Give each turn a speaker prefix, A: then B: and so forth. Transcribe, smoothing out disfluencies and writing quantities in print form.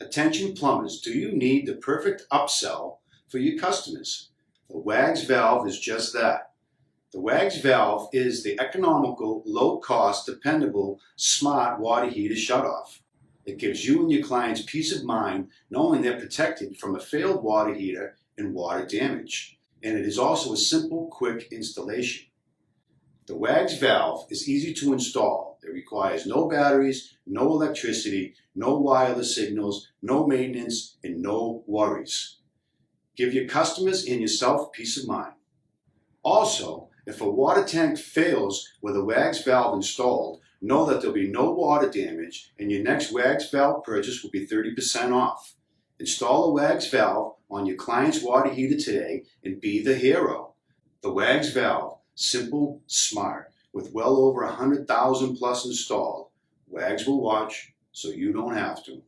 A: Attention plumbers, do you need the perfect upsell for your customers? The WAGS valve is just that. The WAGS valve is the economical, low-cost, dependable, smart water heater shutoff. It gives you and your clients peace of mind knowing they're protected from a failed water heater and water damage. And it is also a simple, quick installation. The WAGS valve is easy to install. It requires no batteries, no electricity, no wireless signals, no maintenance, and no worries. Give your customers and yourself peace of mind. Also, if a water tank fails with a WAGS valve installed, know that there'll be no water damage and your next WAGS valve purchase will be 30% off. Install a WAGS valve on your client's water heater today and be the hero. The WAGS valve, simple, smart, with well over 100,000 plus installed. WAGS will watch, so you don't have to.